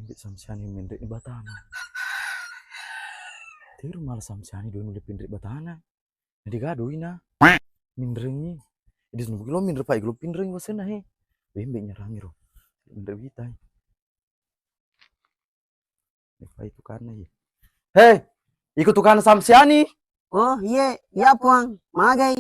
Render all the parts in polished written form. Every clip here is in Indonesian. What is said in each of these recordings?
Pindik samsiani mendek ni batana. Tiru malah samsiani doi nulis pindik batana. Jadi gaduh ina. Mindrengi. Idi sunu lo mindre pai lo pindrengi wasena he. Bembe nyerangi ro. Mindre bitai. Pai itu karena ye. Hei, ikut tukang samsiani. Oh iya, iya puang, magai.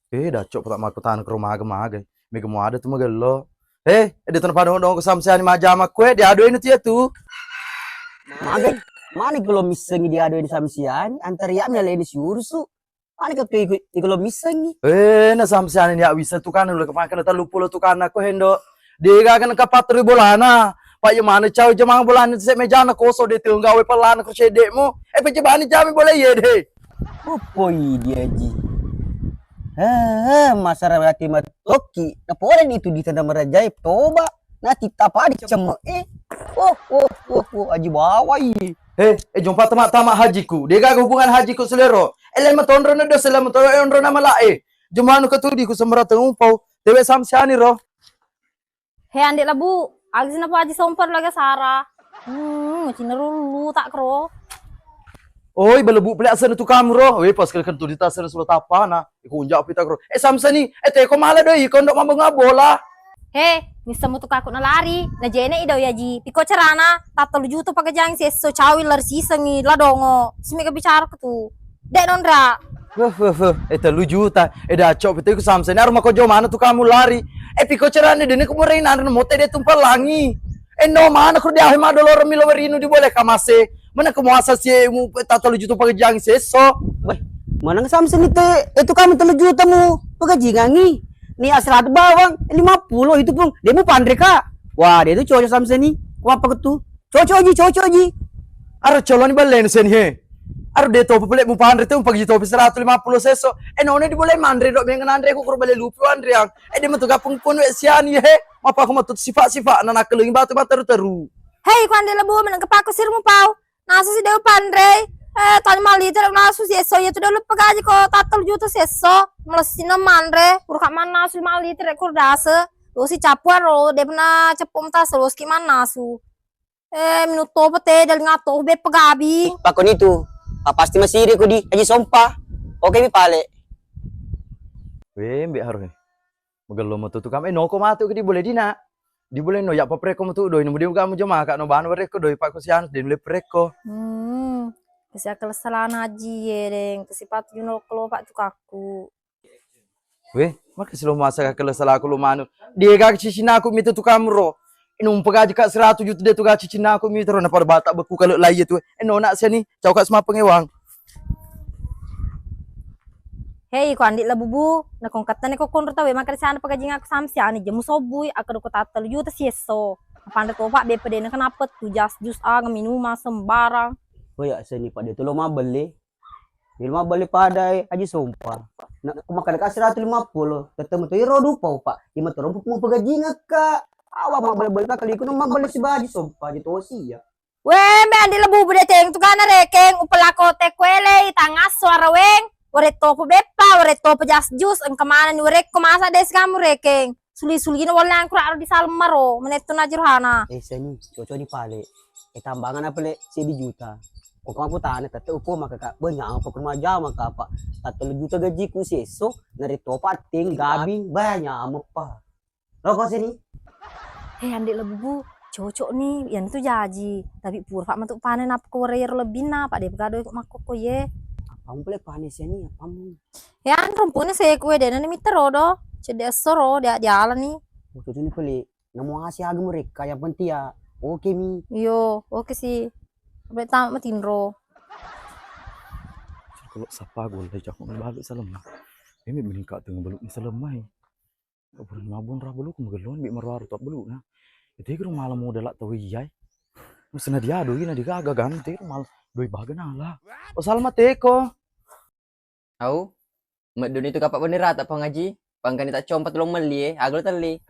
Dah cok tak maku tahan ke rumah magai. Mega mau ada tuh magai lo. Hei, di tanah padang dong ke samsiani majama kue diaduin itu ya tuh. Magai, mana kalau misengi diaduin samsiani antar ya nyalain sursu. Mana kalau misengi? Na samsiani ya bisa tukang lo kemakan tak lupa lo tukang aku hendo. Dia kan kapat bolana. Pak yang mana cawe jemang bolana se meja na koso de tu gawe pelana ko sedekmu. Pejebani jami boleh ye deh. Apa dia ji? Masyarakat matoki. Naporen itu di tanah merajai toba. Nanti tapa di cemek. Aji bawa ye. Jumpa tamak hajiku. Dia gak hubungan hajiku selero. Elema tondro na do selama tondro ondro na malae. Jumanu ketudi ku semrat umpau. Dewe samsiani ro. Hei andik lah bu, agis na pa aji sompar laga Sarah. Macam nerulu tak kro. Oi, belebu pelak sana tu kamu ro. Pas kelkan tu di tas sana sudah tapa na. Iku unjak pita kro. Samsani, teko malah doi kondok mambo ngabola. Hei, misa mo tu kakak na lari. Na jene idaw ya ji. Piko cerana, tatalo juto pagajang seso cawi larsi sangi ladongo. Simi ka bicara ko tu. Dek nondra. Lu juta. Dah cok pita iku samsani. Aruma ko jo mana tu kamu lari. Piko cerana dene kumurein anu mote de tumpal langi. No mana kro dia hema dolor milo werinu di boleh kamase. Mana kemuasa sih mu tatalo juta pagajang seso. Mana samsen itu kamu 3 juta mu pagaji ngangi. Nih asrat bawang 50 itu pun dia mau pandre kak. Wah dia itu cocok samsen nih. Apa ketu? Cocok ji. Aro coloni balen sen he. Aro de topo pelek mu pandre tu pagi topi 150 seso. None di boleh mandre dok mengen andre ko bale lupu andre yang. Dia metu gapung pun we siani he. Apa aku matut sifat-sifat anak keling batu teru. Hei, ku ande lebu menang kepaku sirmu pau. Nasu si dewa pandre. Tani mali terus nasu seso ya tu dah lupa gaji ko tatal juta seso. Melasina mandre. Urka mana nasu mali terus kur dasa. Lo si capuan lo dia pernah cepom tas lo ski mana nasu. Minuto pete dal ngato be pegabi. Pakon itu. Pasti masih ko di aji sompa. Oke mi pale. Mbek haru he. Magalo mo tu kam no ko matu di boleh dina. Di boleh no ya pa preko mo tu doi no dia kamu jema kak no ban wereko doi pak ko sian din le preko. Kasi kesalahan haji ye deng. Kasi patu juno kelo pak tu kaku. Maka silo masa ka salah aku lumanu. Dia gak cicina aku mitu tu kamu ro. Inum pegaji kak 100 juta dia tu gak cicina aku mitu ro na pada batak beku kalau lai tu. No nak sini cau kak semua pengewang. Hei, ko andik lah bubu. Na kong katan ko konro tawe makar sana pagaji ngaku samsiani jemu sobui aku do ko tatal juta sieso. Apanda to pak BPD na kenapa tu jus minuma sembarang. Oh ya seni pak dia tu lo mah beli. Dia mah beli pada aji sompa. Nak makan ka 150. Ketemu tu iro dupa pak. Ima tu rompu mau pagaji ngaka. Awak mah beli kali ku mah beli si baji sompa di tosi ya. Be andik lah bubu de teng tu kana rekeng upelako te kwele tangas suara weng. Wareto po bepa, wareto po jus ang kamanan ni warek kumasa des kamu rekeng. Suli-suli na wala ang kuraro di salmaro, maneto na jirhana. Seni, cocok di pale. Tambangan apa le, 1 juta. Kung kamu putane, tata upo makaka, banyak ang pagkamaja makapa. 3 juta gaji ku seso, narito pating, gabing, banyak mo pa. Roko sini. Hei andik lah bubu, cocok nih, yan itu jaji. Tapi purfa matuk panen apa ko warayar lebih na, pak de pagado makoko ye. Kamu boleh panis ya nih, kamu. Ya, rumputnya saya kue deh, nanti miter rodo, cedek soro, dia jalan nih. Waktu itu nih boleh, namu ngasih agak mereka yang penting ya, oke mi. Yo, oke sih. Sampai tamat matinro. Kalau sapa gue lagi cakap balik salam. Ini meningkat dengan beluk ni salam mai. Bukan mabun ra beluk magelon bi marwaru tak beluk na. Itu kira malam modal tak tahu iyai. Mesti dia ado ini dia agak ganti mal doi bagan lah. Oh salam teko. Au, mak dun itu kapak bener tak pengaji, pangkani tak compat long meli, aglo tali.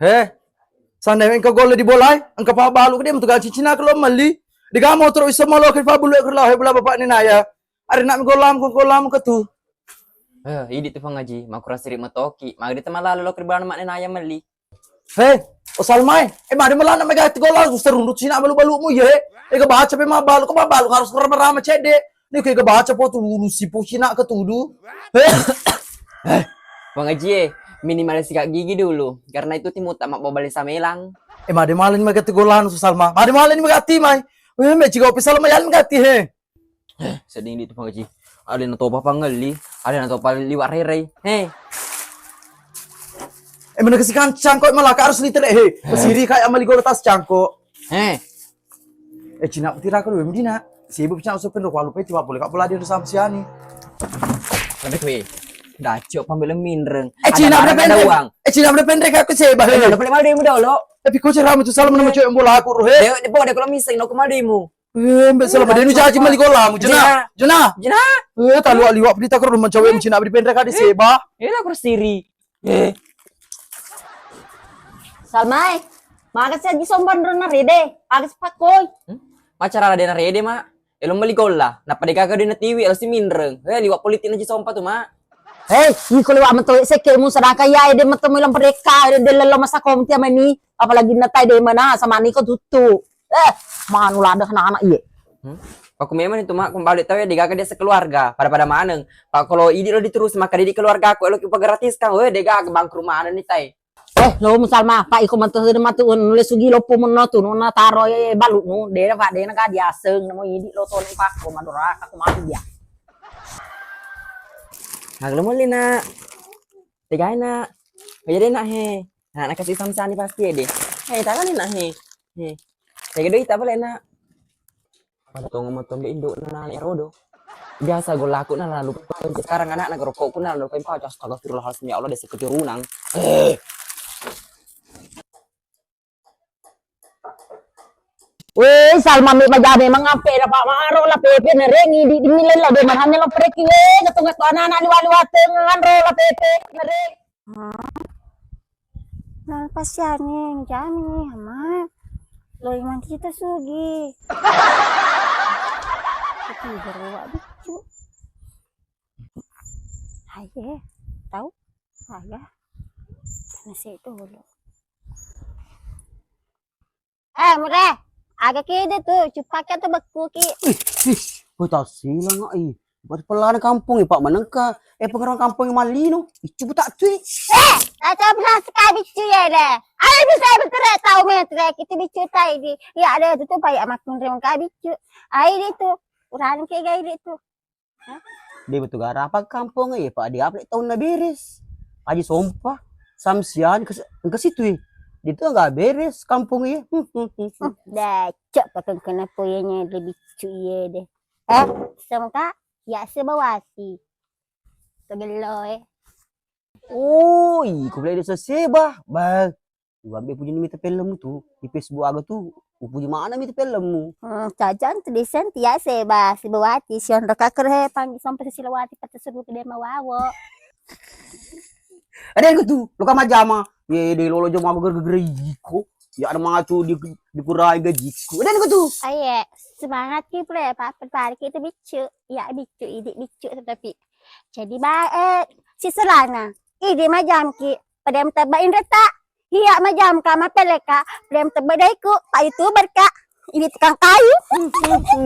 Sandai engkau gol di bolai, engkau pa balu dia mentugal cicina kalau meli. Di kamu terus iso malo ke fa bulu ke lah bela bapak ni naya. Ari nak golam ke tu. Ini tu pengaji, mak kurang sirik matoki, mak dia malah lo keribana mak naya meli. Oh salmai, mari malah nak megati golam serundut cina balu-balumu ye. Ega baca pe mabalo ko mabalo harus rama-rama cede. Ni ke ega baca po tulu si po sina ke tudu. Bang Haji, minimalis sikat gigi dulu. Karena itu timut tak mau balik sama hilang. Made malin magati golan su Salma. Made malin magati mai. Weh me ciga opi Salma yan magati he. Sedih itu Bang Haji. Ada yang tahu apa ngeli, ada yang tahu paling liwat rere. Hei, Mana kasi cangkok malah ka harus liter he. Pasiri kay amali gola tas cangkok. hei. Cina tira ko wem dina. Si ibu picang usupen ro walu pe tiba boleh kak pula dia sam siani. Tapi kue, dacok pambil minreng. Cina Ada bre barang, ada uang. pendek. Cina bre pendek aku seba he. Udah paling malu demo dulu. Tapi ko cara mu tu salam nama cewek bola aku ro he. Dia bawa dia kalau miseng, no kemana demo. Mbak salam dia nu jaji mali gola mu jena. Jena. Jena, Talu liwat berita ko rumah cewek mu cina bre pendek ka di seba. ini aku sendiri. Salmai, makasih aja somban renang rede. Agak cepat koi. Macara ada rede mak. Elom beli gola. Napa dia kagak di TV elom si minreng. Liwat politik aja sompa tuh mak. Hei, iko liwa mentoy seke mu sadaka ya ide metemu ilang mereka ide lelo masa komti amani apalagi natai de mana sama ni ko tutu. Manu lada anak-anak iya. Aku memang itu mak kembali tahu ya dia dia sekeluarga pada maneng. Pak kalau ini lo diterus maka di keluarga aku lo kita gratis kan. Dega bangkrut mana nih tay. Lo musalma pak iko mentoy de matu nulis sugi lo pumono tu nona taro balu nu de pak de ka dia seung namo idi lo ton pak ko madura aku mati dia. Haglo mo lina. Tigay na. Kaya din na he. Nak kasih samsani pasti deh. Hei, tangan ni nak he. He. Kaya duit apa lena? Matong matong di Indo na nani rodo. Biasa gue laku na lalu. Sekarang anak ngerokok ku na lalu paling pacas astagfirullahaladzim ya Allah desa keturunang. Weh, Salma mi majame mangape na pak maro la pepe na rengi di nilai la de manhanya lo preki we gatungat anak-anak liwat-liwat ngandro la pepe na reng. Nah, pasiane jami ama. Lo yang kita sugi. Itu berwa bicu. Aye, tahu? Saya. Nasi itu dulu. Murah. Agak kide tuh, cupaknya tuh beku ki. Kau tahu silang ai. Buat pelan kampung Pak Manengka. Pengarang kampung Malino. Icu tak cuy. Aca belas sekali bicu ya deh. Ayo bisa betul tahu metre kita bicu tadi. Ya ada itu tuh banyak makun remang kali bicu. Ayo itu urang kayak gaya itu. Dia betul gara apa kampung ya Pak. Dia update tahun na beres. Aji sompah. Samsian ke situ. Itu enggak beres kampungnya. Dah cek pakai kena poyanya lebih bicu ya deh. Semka ya sebawati. Tegelo Oh, kau boleh desa sebah. Bang. Gua ambil punya mita film tu. Di Facebook aga tu. Punya mana mita filmmu? Cajan tulisan tia seba sebawati. Sian reka kerhe panggil sampai silawati kata seru ke dia mawawo. Ada yang tu. Lo kan majama. Ye de lolo jama geger jiko. Ya ada mangacu dikurai gajiku. Ada yang tu. Aye, semangat ki ple Pak perpari kita bicu. Ya bicu idik bicu tapi jadi baik si selana. Ide majam ki padam tabain reta. Iya majam ka mapeleka padam tabadaiku pak itu berka. Ini tukang kayu.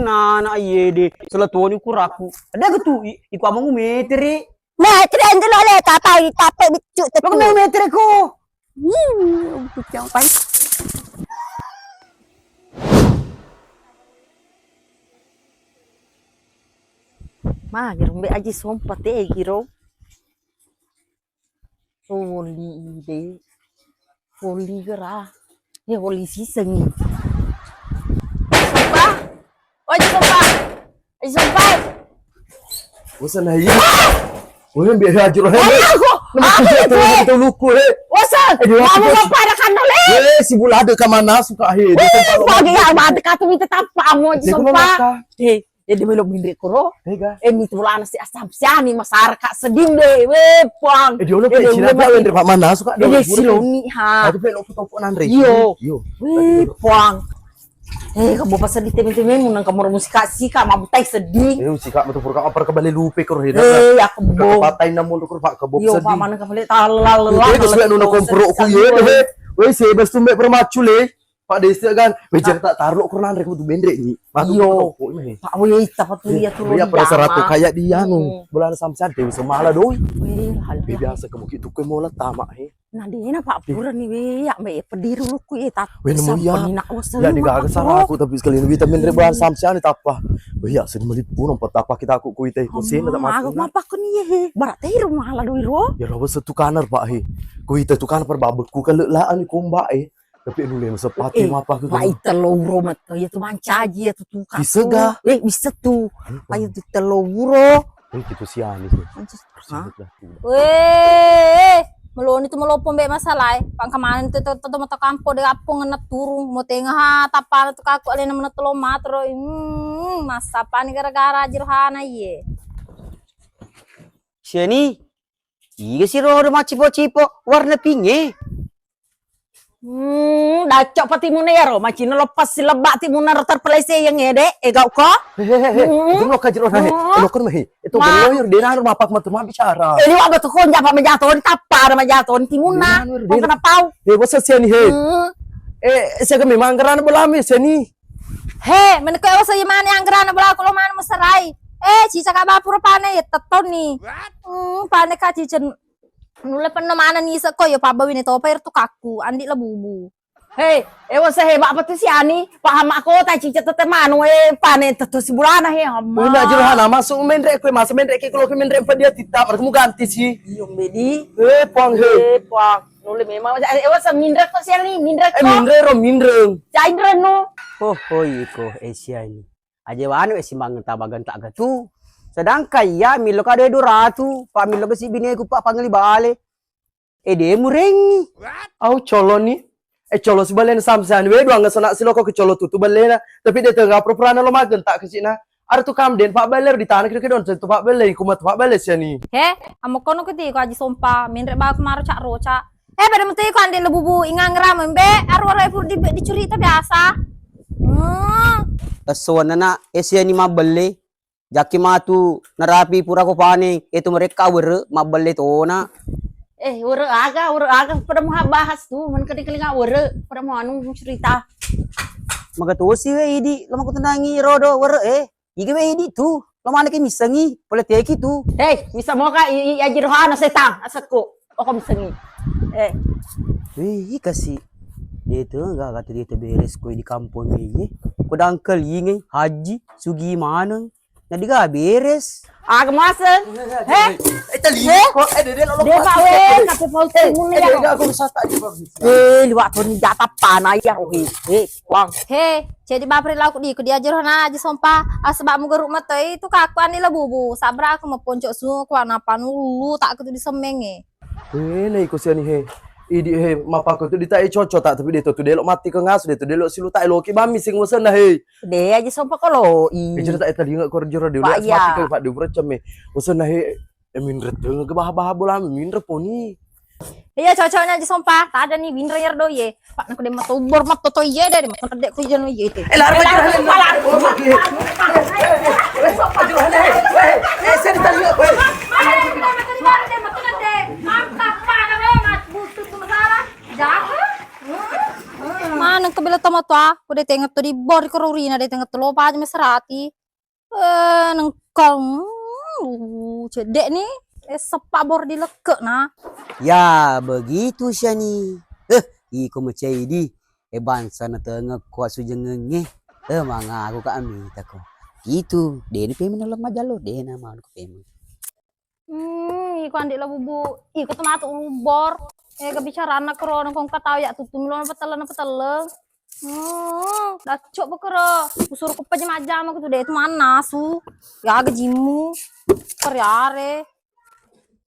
Nah, ye de. Selatuan iku raku. Ada yang tu. Iku amangu metri. Nah, tren dulu le tapai tapai bicu Lo kan metri ko. Bicu pan. Ma girong be aji sompat giro. Holi ide. Holi gerah. Ya holi siseng. Sumpah. Aji sumpah. Aji sumpah. Bosan aja. Weh biar aja loh. Aku. Kita luku he. Wasan. Kamu sumpah ada kan le. Si bulada ke mana suka he. Bagi yang ada kata minta tapamu aji sumpah. Jadi belum mindre kuro. Hega. Itu bulan si asam siani masyarakat sedih deh. Weh puang. Dia lo pe Cina pe dari Pak Mana suka. Ini siloni ha. Tapi pe lo foto Andre. Yo. Wih, puang. Kamu pas sedih temen-temen mun kamu musik sih kak mabutai sedih. Si kak betul purka apa kembali lupa karo he. Aku bo. Patai namun karo Pak kebob Yo, sedih. Pak mana kembali talal. Itu sudah nuna kompro ku ye. Weh sebas tumbe permacu le. Pak Desa kan, bejar tak taruh kurang rek butuh bendrek ni. Iyo. Pak weh apa tuh dia tuh. Dia pada seratu kayak dia nu. Bulan samsan dewi semala doi. Weh hal. Biasa kamu gitu kue mola tamak he. Nah dia Pak Pura nih weh ya me pediri lu ku tak. Weh nemu ya. Nak wasel. Ya ni gak kesana aku tapi sekali vitamin rek bulan samsan ni tapa. Weh ya sedih melipun empat apa kita aku kuite kusin tak Aku masuk. ngapa ku nih he. Barat teh rumah ala doi ro. Ya rawa satu kanar Pak he. Kuite tu kan perbabeku kan laan ni kumba Tapi anu le sepati apa ke. Pak telur mat ya tuh mancaji ya tuh tukang. Bisa ga? Bisa tuh. Pak itu telur. Gitu siani tuh. Hah? Weh, meloni tu melopon be masalah. Pang kemarin tu mata kampo de apong ngenet turung mau tengah ha tapan tu kaku alena menet telo matro. Masa pani gara-gara jirhana ye. Siani. Iya sih roh rumah cipo-cipo warna pink dacok pati muna ya ro macina lepas si lebak ti muna terpelese yang ngede gak kok Itu lo kajir orang lo kan mah itu berloyor dia nang rumah pak mah bicara. ini wa betul kon japa majaton tapa ada majaton ti muna kok kena pau Wasa siani saya kami manggaran belami siani. He, meneko ewa saya mana yang gerana bola kulo mana meserai. Cica kaba pura pane ya teton nih. Pane ka cica nule penemana nih seko ya paba wini topa tu kaku andi lah bubu. hei ewa sehebak apa tuh si ani paham aku tak cica tete manu pane tetu si bulana he Mau nak jirhana masuk mendrek kue masuk mendrek ke kalau ke mendrek dia tidak kamu ganti sih. iyo bedi Pang he. pak nule memang ewa semindrek tuh si ani mindrek kok Mindreng. caindre nu oh iko Asia ini aja wanu simbang tabagan tak gatu sedangkan ya milo ka de ratu pak milo ke si bini ku pak pangli bale de murengi Au colo ni. Colo si balen samsan we dua ngasana silo ko ke colo tutu balena tapi dia tengah propran lo magen tak ke sina. Ada tu kamden pak baler di tanah kira don tu pak baler kumat pak baler siani. He, amo kono keti ko aji sompa minre ba kemaro cak roca. Pada menteri ko ande lebubu ingang ram be arwara pur dicuri ta biasa. Tasona na Asia ni mabelle jaki matu narapi pura ko pane itu mereka mabelle to na were aga pada mau bahas tuh man keling-keling pada mau anu cerita magatusi we idi lama ko tanangi rodo were ige we idi tu lama ke misangi politiki tu bisa mo ka ajirhana setang asatko o misangi kasi dito enggak kata dia beres ko di kampung ini ko dangkal yingi haji sugi manang na di ga beres kemasan Tali kok dia lo dia ka we kape paute mun ya aku bisa tak di liwat ni jata panay ya wang He, jadi bapri laku di ku diajar na aji sompa asbab mu geruk mata itu kaku andi lebubu sabra aku mau poncok su ku apa nulu tak ketu disemenge. Lai ko siani he. Idi he mapa ko tu ditai cocok tak tapi dia tu dia lo mati ke ngas dia tu dia lo silu tak lo ki bami sing wesen dah he. dia aja sompa kalau Jadi tak tadi ngak kor jero dia lo mati ke pak dia bercam me. Wesen dah he minret ke bah bola minret poni. Iya cocoknya aji sompa tak ada nih winner yer do ye. Pak nak de matubor mat toto ye dari mat kedek ku jeno ye itu. Lar sini tadi we. Mana kebela tama tua, ku de tengah tu di bor ko rurina de tengah tu lopa aja meserati. Nengkal cedek nih sepak bor di lekek nah. ya begitu siani iko macai di bansa na tengah kuat sujengenge manga aku ka amita ko itu dia ni pemen nolong majalo dia na mau ko pemen Iku andik lah bubu, iku tuh matu bor. Kebicaraan nak kero nongkong kata ya tutum lo petelen. Dah cok bekero, usur ku pajam aja mak tu deh itu mana su, ya gajimu, keryare.